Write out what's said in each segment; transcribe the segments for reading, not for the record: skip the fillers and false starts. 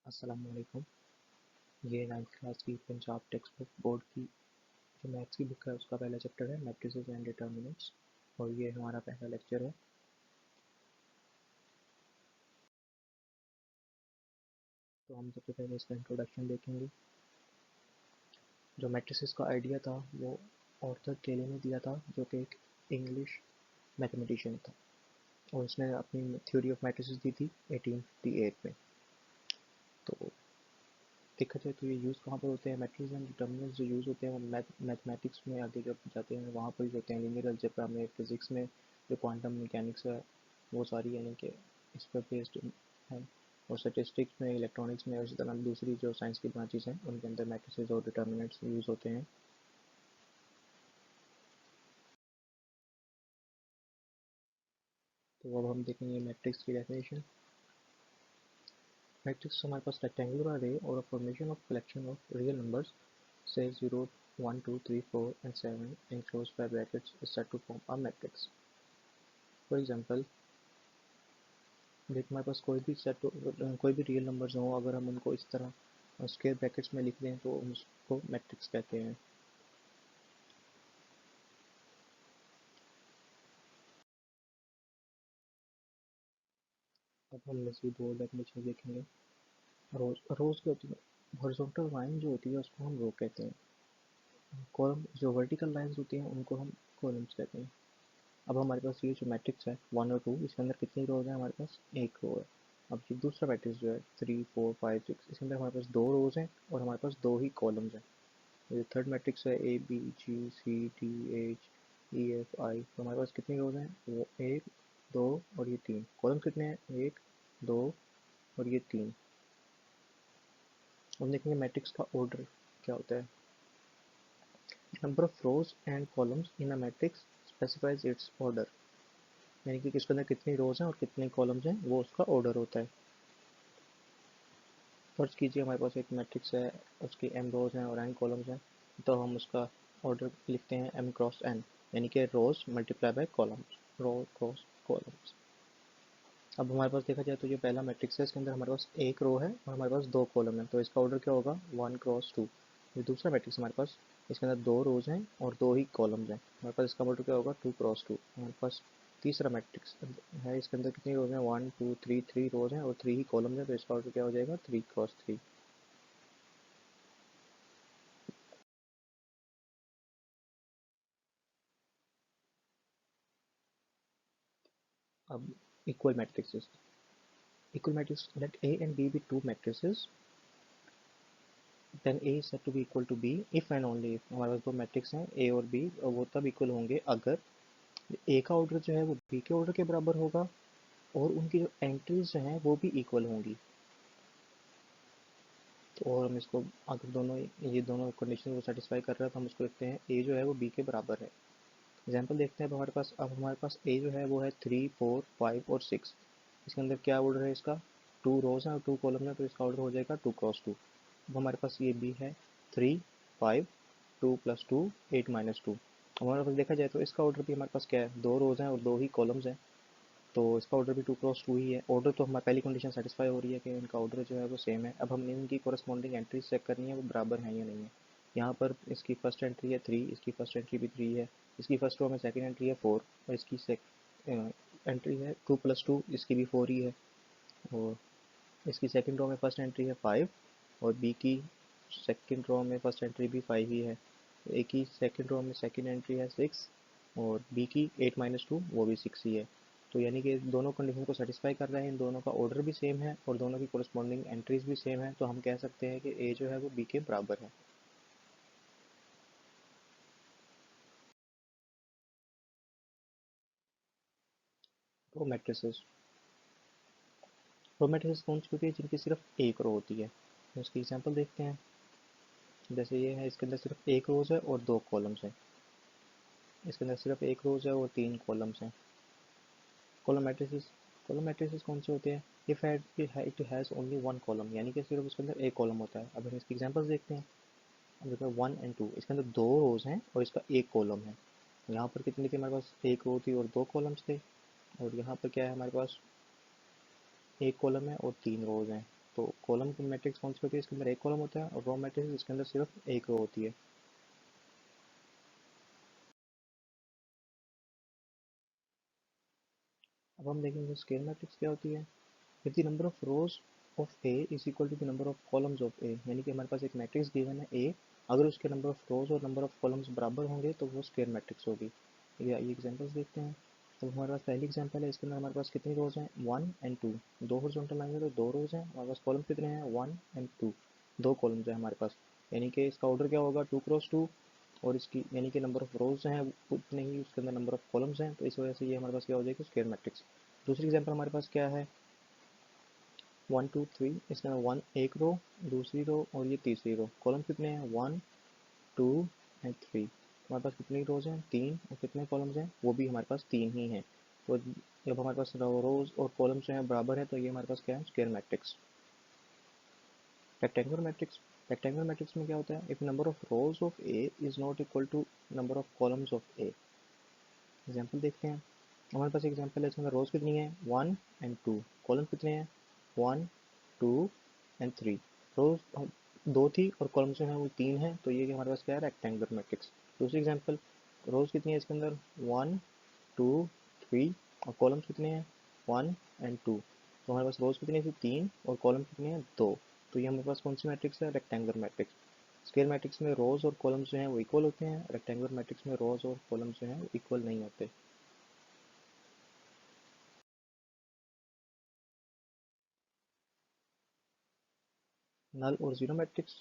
अस्सलाम वालेकुम। ये 9th क्लास की पंजाब टेक्स्ट बुक बोर्ड की जो मैथ्स की बुक है उसका पहला चैप्टर है मैट्रिसेस एंड डिटर्मिनेंट्स और ये हमारा पहला लेक्चर है। तो हम सबसे पहले इसका इंट्रोडक्शन देखेंगे। जो मैट्रिसेस का आइडिया था वो ऑर्थर केले ने दिया था, जो कि एक इंग्लिश मैथमेटिशियन था, और उसने अपनी थ्योरी ऑफ मैट्रिसेस दी थी 1858 में। तो देखा जाए तो ये यूज़ कहाँ पर होते हैं, मैट्रिसेस एंड डिटर्मिनेंट्स जो यूज़ होते हैं वो मैथमेटिक्स में आगे जब जाते हैं वहाँ पर यूज़ होते हैं। लीनियर अलजेब्रा में, फिज़िक्स में, जो क्वांटम मैकेनिक्स है वो सारी यानी कि इस पर बेस्ड है। और स्टैटिस्टिक्स में, इलेक्ट्रॉनिक्स में, उसी तरह दूसरी जो साइंस की ब्रांचेस हैं उनके अंदर मैट्रिसेस और डिटर्मिनेंट्स यूज़ होते हैं। तो अब हम देखेंगे मैट्रिक्स की डेफिनेशन। मैट्रिक्स हमारे पास रेक्टेंगुलर अरे और formation of collection of real numbers say 0, 1, 2, 3, 4 and 7 enclosed by brackets is said to form a matrix. For example, देख हमारे पास कोई भी रियल नंबर्स हो, अगर हम उनको इस तरह स्क्वायर ब्रैकेट्स में लिख दें तो हम उसको मैट्रिक्स कहते हैं। अब हम मज़ीद दो डेफिनेशन देखेंगे। रोज रोज क्या होती है, हॉरिजॉन्टल लाइन जो होती है उसको हम रो कहते हैं। कॉलम जो वर्टिकल लाइंस होती हैं उनको हम कॉलम्स कहते हैं। अब हमारे पास ये जो मैट्रिक्स है 1 और 2, इसके अंदर कितनी रोज है, हमारे पास एक रो है। अब ये दूसरा मैट्रिक्स जो है 3, 4, 5, 6, इसके अंदर हमारे पास दो रोज हैं और हमारे पास दो ही कॉलम्स हैं। ये थर्ड मैट्रिक्स है ABGCDHEFI, तो हमारे पास कितनी रोज हैं, वो एक, दो और ये तीन। कॉलम कितने हैं, एक, दो और ये तीन। अब देखेंगे मैट्रिक्स का ऑर्डर क्या होता है। Number of rose and columns in a matrix specifies it's order, यानी कि इसके अंदर कितनी रोज हैं और कितने कॉलम्स हैं वो उसका ऑर्डर होता है। फर्ज कीजिए हमारे पास एक मैट्रिक्स है, उसकी m रोज हैं और n कॉलम्स हैं, तो हम उसका ऑर्डर लिखते हैं m क्रॉस n, यानी कि rows multiply by columns, row cross columns. अब हमारे पास देखा जाए तो ये पहला मैट्रिक्स है, इसके अंदर हमारे पास एक रो है और हमारे पास दो कॉलम है, तो इसका ऑर्डर क्या होगा, 1 क्रॉस 2। ये दूसरा मैट्रिक्स हमारे पास, इसके अंदर दो रोज हैं और दो ही कॉलम्स हैं, हमारे पास इसका ऑर्डर क्या होगा, 2 क्रॉस 2। हमारे पास तीसरा मैट्रिक्स है, इसके अंदर कितनी रोज हैं, 1, 2, 3, 3 रोज हैं और 3 ही कॉलम्स हैं, तो इसका ऑर्डर क्या हो जाएगा, 3 क्रॉस 3। अब equal matrices. Equal matrix, let A and B be two matrices, then A is said to be equal to B if and only if हमारे पास दो मैट्रिक्स हैं A और B, और वो तब इक्वल होंगे अगर A का ऑर्डर जो है वो B के ऑर्डर के बराबर होगा और उनकी जो एंट्रीज जो हैं वो भी इक्वल होंगी। तो और हम इसको अगर दोनों ये दोनों कंडीशन को सेटिस्फाई कर रहा है तो हम उसको लिखते हैं A जो है वो B के बराबर है। एग्जाम्पल देखते हैं। अब हमारे पास A जो है वो है 3, 4, 5 और 6। इसके अंदर क्या ऑर्डर है इसका, टू रोज है और टू कॉलम है, तो इसका ऑर्डर हो जाएगा 2 क्रॉस 2। अब हमारे पास ये B है 3, 5, 2 + 2 8 - 2। हमारे पास देखा जाए तो इसका ऑर्डर भी हमारे पास क्या है, दो रोज हैं और दो ही कॉलम्स हैं, तो इसका ऑर्डर भी 2 क्रॉस 2 ही है। ऑर्डर तो हमारी पहली कंडीशन सेटिस्फाई हो रही है कि इनका ऑर्डर जो है वो सेम है। अब हमने इनकी कोरस्पॉन्डिंग एंट्रीज चेक करनी है वो बराबर हैं या नहीं है। यहाँ पर इसकी फर्स्ट एंट्री है 3, इसकी फर्स्ट एंट्री भी 3 है, इसकी फर्स्ट रो में सेकंड एंट्री है 4 और इसकी एंट्री है 2 + 2, इसकी भी 4 ही है। और इसकी सेकंड रो में फर्स्ट एंट्री है 5 और बी की सेकंड रो में फर्स्ट एंट्री भी 5 ही है। ए की सेकंड रो में सेकंड एंट्री है 6 और बी की 8 - 2 वो भी 6 ही है। तो यानी कि दोनों कंडीशन को सेटिस्फाई कर रहे हैं, इन दोनों का ऑर्डर भी सेम है और दोनों की कोरस्पॉन्डिंग एंट्रीज भी सेम है, तो हम कह सकते हैं कि ए जो है वो बी के बराबर है। रो मैट्रिसेस, रो मैट्रिसेस कौन सी होती है, जिनकी सिर्फ एक रो होती है। तो इसकी एग्जांपल देखते हैं। जैसे ये है, इसके अंदर सिर्फ एक रोज है और दो कॉलम्स हैं। इसके अंदर सिर्फ एक रोज है और तीन कॉलम्स हैं। कॉलम मैट्रिसेस, कॉलम मैट्रिसेस कौन से होते हैं, it has only one column, यानी कि सिर्फ उसके अंदर एक कॉलम होता है। अब हम इसकी एग्जांपल्स देखते हैं। अब देखो 1 और 2, इसके अंदर दो रोज हैं और इसका एक कॉलम है। यहाँ पर कितनी थी, हमारे पास एक रो थी और दो कॉलम्स थे, और यहाँ पर क्या है, हमारे पास एक कॉलम है और तीन रोज हैं। तो कॉलम की मैट्रिक्स कौन सी होती है, इसके अंदर एक कॉलम होता है, और रो मैट्रिक्स इसके अंदर सिर्फ एक रो होती है। अब हम देखेंगे स्केल मैट्रिक्स क्या होती है। If the number of rows of A is equal to the number of columns of A, यानी कि हमारे पास एक मैट्रिक्स गिवन है ए, अगर उसके नंबर ऑफ रोज और नंबर ऑफ कॉलम्स बराबर होंगे तो वो स्केल मैट्रिक्स होगी। ये एग्जांपल्स देखते हैं। तो हमारे पास पहली एग्जांपल है, इसके अंदर हमारे पास कितनी रोज हैं, 1 एंड 2, दो हॉरिजॉन्टल लाइन है तो दो रोज हैं, हमारे पास कॉलम कितने हैं, 1 एंड 2, दो कॉलम्स हैं हमारे पास, यानी कि इसका ऑर्डर क्या होगा, 2 क्रॉस 2, और इसकी यानी कि नंबर ऑफ रोज हैं उतने ही उसके अंदर नंबर ऑफ कॉलम्स हैं, तो इस वजह से ये हमारे पास क्या हो जाएगी, स्क्वायर मैट्रिक्स। दूसरी एग्जांपल हमारे पास क्या है, 1 2 3, इसके अंदर 1 एक रो, दूसरी रो और ये तीसरी रो, कॉलम कितने हैं, 1 2 एंड 3, हमारे पास कितनी रोज हैं, 3, और कितने कॉलम्स हैं, वो भी हमारे पास 3 ही हैं। तो जब हमारे पास रोज और कॉलम्स जो हैं बराबर है तो ये हमारे पास क्या है, square matrix. Rectangular matrix, rectangular matrix में क्या होता है, if number of rows of A is not equal to number of columns of A. Example देखते हैं, हमारे पास एग्जाम्पल है, इसमें रोज कितनी है, 1 एंड 2, कॉलम कितने हैं, 1 2 एंड 3, रोज दो थी और कॉलम जो है वो 3 है, तो ये हमारे पास क्या है, रेक्टेंगुलर मैट्रिक्स। दूसरी एग्जाम्पल, रोज कितनी है इसके अंदर, 1 2 3, और कॉलम्स कितने हैं, 1 एंड 2, तो हमारे पास रोज कितनी थी, 3, और कॉलम कितने हैं, 2, तो ये हमारे पास कौन सी मैट्रिक्स है, रेक्टेंगुलर मैट्रिक्स। स्क्वायर मैट्रिक्स में रोज और कॉलम्स जो हैं वो इक्वल होते हैं, रेक्टेंगुलर मैट्रिक्स में रोज और कॉलम्स जो हैं वो इक्वल नहीं होते। नल और जीरो मैट्रिक्स,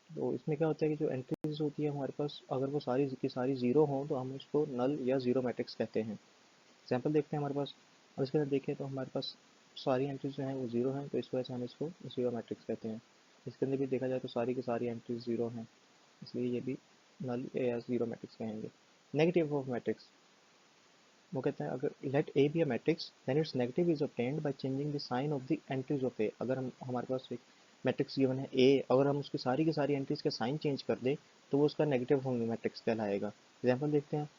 तो इसमें क्या होता है कि जो एंट्रीज होती है हमारे पास, अगर वो सारी की सारी जीरो हों तो हम उसको नल या जीरो मैट्रिक्स कहते हैं। एग्जाम्पल देखते हैं हमारे पास, अब इसके अंदर देखें तो हमारे पास सारी एंट्रीज जो हैं वो जीरो हैं, तो इस वजह से हम इसको जीरो मैट्रिक्स कहते हैं। इसके अंदर भी देखा जाए तो सारी की सारी एंट्रीज जीरो हैं, इसलिए ये भी नल या जीरो मैट्रिक्स कहेंगे। नेगेटिव ऑफ मैट्रिक्स, वो कहते हैं अगर let A be a matrix then its negative is obtained by changing the sign of the entries of A. अगर हम हमारे पास एक मैट्रिक्स गिवन है ए, अगर हम उसकी सारी एंट्रीज के साइन चेंज कर दें तो वो उसका नेगेटिव फॉर्म मैट्रिक्स कहलाएगा। एग्जाम्पल देखते हैं,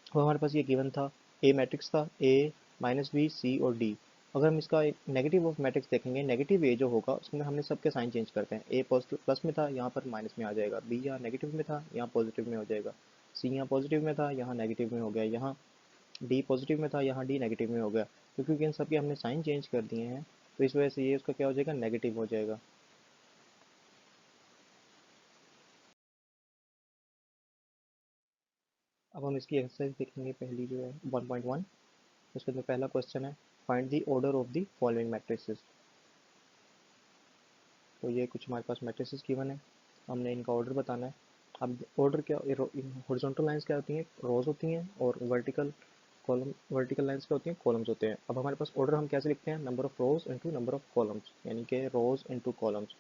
तो हमारे पास ये गिवन था, ए मैट्रिक्स था, ए माइनस बी सी और डी, अगर हम इसका एक नेगेटिव ऑफ मैट्रिक्स देखेंगे, नेगेटिव ए जो होगा उसमें हमने सबके साइन चेंज करते हैं, ए पॉजिटिव प्लस में था यहाँ पर माइनस में आ जाएगा, बी यहाँ नेगेटिव में था यहाँ पॉजिटिव में हो जाएगा, सी यहाँ पॉजिटिव में था यहाँ नेगेटिव में हो गया, यहाँ डी पॉजिटिव में था यहाँ डी नेगेटिव में हो गया। तो क्योंकि इन सब के हमने साइन चेंज कर दिए हैं तो इस वजह से ये उसका क्या हो जाएगा, नेगेटिव हो जाएगा। अब हम इसकी एक्सरसाइज देखेंगे, पहली जो है 1.1, उसके अंदर पहला क्वेश्चन है, find the order of the following matrices. तो ये कुछ हमारे पास मैट्रिसेस गिवन है, हमने इनका ऑर्डर बताना है। अब ऑर्डर क्या, हॉरिजॉन्टल लाइंस क्या होती हैं, रोज होती हैं, और वर्टिकल कॉलम, वर्टिकल लाइंस क्या होती हैं, कॉलम्स होते हैं। अब हमारे पास ऑर्डर हम कैसे लिखते हैं, number of rose into number of columns, यानी कि रोज इंटू कॉलम्स।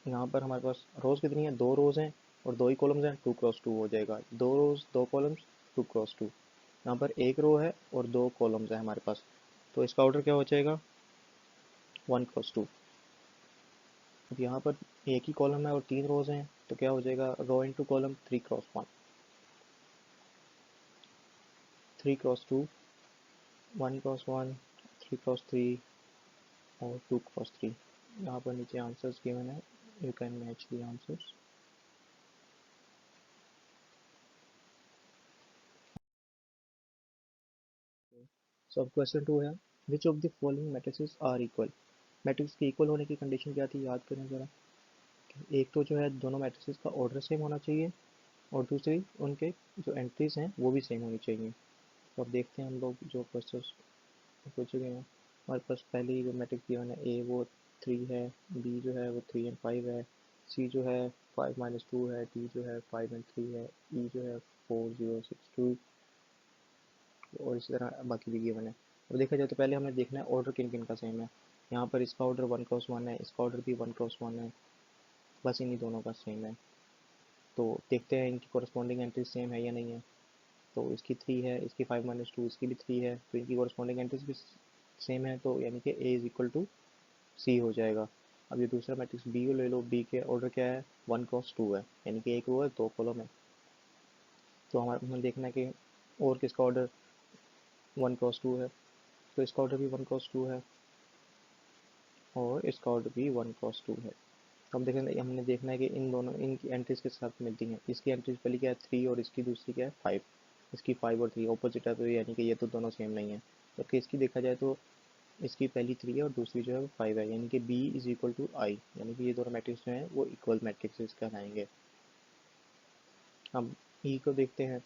यहाँ पर हमारे पास रोज कितनी है, दो रोज हैं और दो ही कॉलम्स हैं, 2 क्रॉस 2 हो जाएगा, दो रोज दो कॉलम्स, 2 क्रॉस 2। यहाँ पर एक रो है और दो कॉलम्स है हमारे पास, तो इसका ऑर्डर क्या हो जाएगा, 1 क्रॉस 2। अब यहाँ पर एक ही कॉलम है और तीन रोज हैं, तो क्या हो जाएगा, row into column, 3 cross 1, 3 cross 2, 1 cross 1, 3 cross 3 और 2 क्रॉस 3। यहाँ पर नीचे आंसर्स गिवन है, you can match the answers. Sub question 2 है, which of the following matrices are equal. Matrix के इक्वल होने की कंडीशन क्या थी, याद करें जरा। एक तो जो है दोनों मैट्रिसेस का ऑर्डर सेम होना चाहिए, और दूसरी उनके जो एंट्रीज हैं वो भी सेम होनी चाहिए। तो अब देखते हैं हम लोग जो क्वेश्चन पूछे गए हैं। हमारे पास पहली जो मैट्रिक्स गिवन है, ए वो 3 है, बी जो है वो 3 एंड 5 है, सी जो है 5 - 2 है, डी जो है 5 एंड 3 है, ई जो है 4 0 6 2, और इसी तरह बाकी भी गिवन है। अब देखा जाए तो पहले हमने देखना है ऑर्डर किन किन का सेम है। यहाँ पर इसका ऑर्डर 1 क्रॉस 1 है, इसका ऑर्डर भी 1 क्रॉस 1 है, बस इन्हीं दोनों का सेम है। तो देखते हैं इनकी कॉरस्पॉन्डिंग एंट्री सेम है या नहीं है। तो इसकी 3 है, इसकी 5 - 2, इसकी भी 3 है, तो इनकी कॉरस्पॉन्डिंग एंट्रीज भी सेम है, तो यानी कि ए इज इक्वल टू सी हो जाएगा। अब ये दूसरा मैट्रिक्स बी को ले लो, बी के ऑर्डर क्या है, 1 क्रॉस 2 है, यानी कि एक रो है दो कॉलम है। तो हमारे हमें देखना है कि और किसका ऑर्डर 1 क्रॉस 2 है, तो इसका ऑर्डर भी 1 क्रॉस 2 है। और इसका ऑर्डर भी 1 क्रॉस 2 है। तो हम देखेंगे, हमने देखना है कि इन दोनों इनकी एंट्रीज के साथ मिलती हैं। इसकी एंट्रीज पहली क्या है 3 और इसकी दूसरी क्या है 5। इसकी 5 और 3 ऑपोजिट है, तो यानी कि ये तो दोनों सेम नहीं है। तो इसकी देखा जाए तो इसकी पहली 3 है और दूसरी जो है वो 5 है, यानी कि B इज इक्वल टू आई, यानी कि ये दोनों मैट्रिक्स जो हैं वो इक्वल मैट्रिक्स कहलाएंगे। हम E को देखते हैं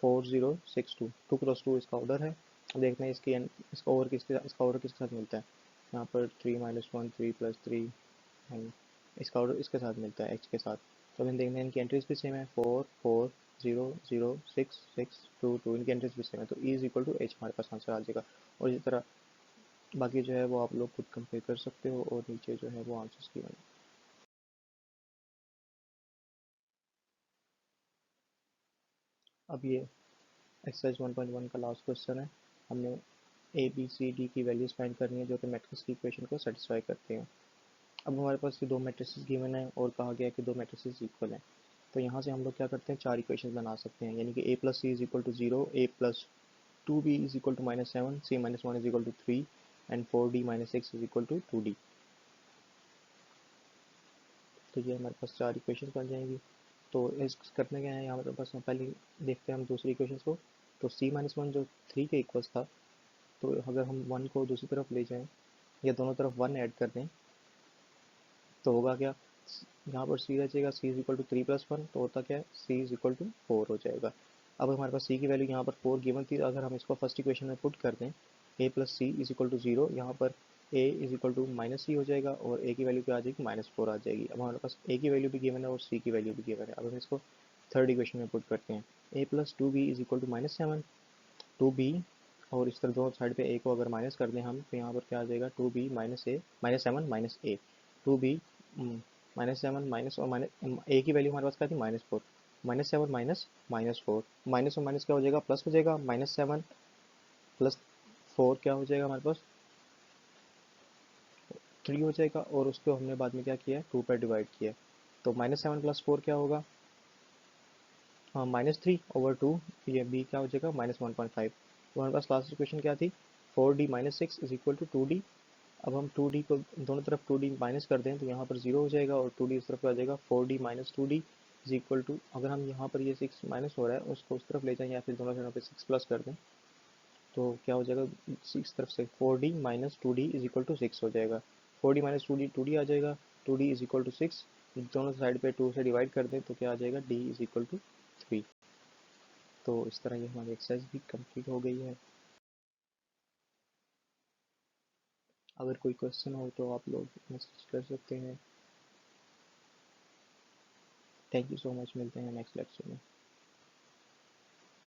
4062, 2 क्रॉस 2 इसका ऑर्डर है। देखते हैं इसका ऑर्डर किसके साथ मिलता है। यहाँ पर 3 - 1 3 + 3 एंड इसका ऑर्डर इसके साथ मिलता है H के साथ। तो हमें देखना है इनकी एंट्रीज भी सेम है 4 4 0 0 6 6 2 2, इनकी एंट्रीज भी सेम है, तो E is equal to H हमारे पास आंसर आ जाएगा। और इसी तरह बाकी जो है वो आप लोग खुद कंपेयर कर सकते हो और नीचे जो है वो आंसर्स की हैं। अब ये एक्सरसाइज 1.1 का लास्ट क्वेश्चन है। हमने ए बी सी डी की वैल्यूज फाइंड करनी है जो कि मैट्रिक्स की इक्वेशन को सेटिस्फाई करते हैं। अब हमारे पास ये दो मैट्रिसेस गिवन है और कहा गया है कि दो मैट्रिसेस इक्वल हैं। तो यहाँ से हम लोग क्या करते हैं, चार इक्वेशन बना सकते हैं, यानी कि a plus C is equal to 0, a plus 2b is equal to -7, c - 1 is equal to 3 and 4d - 6 is equal to 2d। तो ये हमारे पास चार इक्वेशन बन जाएंगी। तो इस करने क्या है यहाँ पर, बस पहले देखते हैं हम दूसरी इक्वेशन को। तो c - 1 जो 3 के इक्वल्स था, तो अगर हम 1 को दूसरी तरफ ले जाएं या दोनों तरफ 1 ऐड कर दें तो होगा क्या, यहाँ पर c रह जाएगा, c इज इक्वल टू 3 + 1, तो होता क्या है c इज इक्वल टू 4 हो जाएगा। अब हमारे पास c की वैल्यू यहाँ पर 4 गिवन थी, अगर हम इसको फर्स्ट इक्वेशन में पुट कर दें a plus C is equal to 0, यहाँ पर a is equal to -c हो जाएगा और a की वैल्यू क्या आ जाएगी -4 आ जाएगी। अब हमारे पास a की वैल्यू भी गिवन है और c की वैल्यू भी गिवन है। अब हम इसको थर्ड इक्वेशन में पुट करते हैं, a plus 2b is equal to -7, 2b और इस तरह दोनों साइड पे a को अगर माइनस कर दें हम, तो यहाँ पर क्या आ जाएगा 2b -7 - a, 2b -7 माइनस और माइनस a की वैल्यू हमारे पास क्या थी -4, -7 माइनस -4, माइनस और माइनस क्या हो जाएगा प्लस हो जाएगा, -7 प्लस 4 क्या हो जाएगा हमारे पास 3 हो जाएगा, और उसको हमने बाद में क्या किया है 2 पर डिवाइड किया। तो -7 + 4 क्या होगा, हाँ -3/2, ये b क्या हो जाएगा -1.5। तो हमारे पास लास्ट इक्वेशन क्या थी 4d - 6 is equal to 2d। अब हम 2d को दोनों तरफ 2d माइनस कर दें तो यहाँ पर 0 हो जाएगा और 2d इस तरफ आ जाएगा, 4d - 2d is equal to, अगर हम यहाँ पर ये 6 माइनस हो रहा है उसको उस तरफ ले जाएं या फिर दोनों जगह पे 6 प्लस कर दें तो क्या हो जाएगा 6 तरफ से 4d - 2d is equal to 6 हो जाएगा। 4d - 2d 2d आ जाएगा, 2d इज इक्वल टू 6, दोनों साइड पे 2 से डिवाइड कर दें तो क्या आ जाएगा d इज इक्वल टू 3। तो इस तरह ये हमारी एक्सरसाइज भी कंप्लीट हो गई है। अगर कोई क्वेश्चन हो तो आप लोग मैसेज कर सकते हैं। थैंक यू सो मच, मिलते हैं नेक्स्ट लेक्चर में।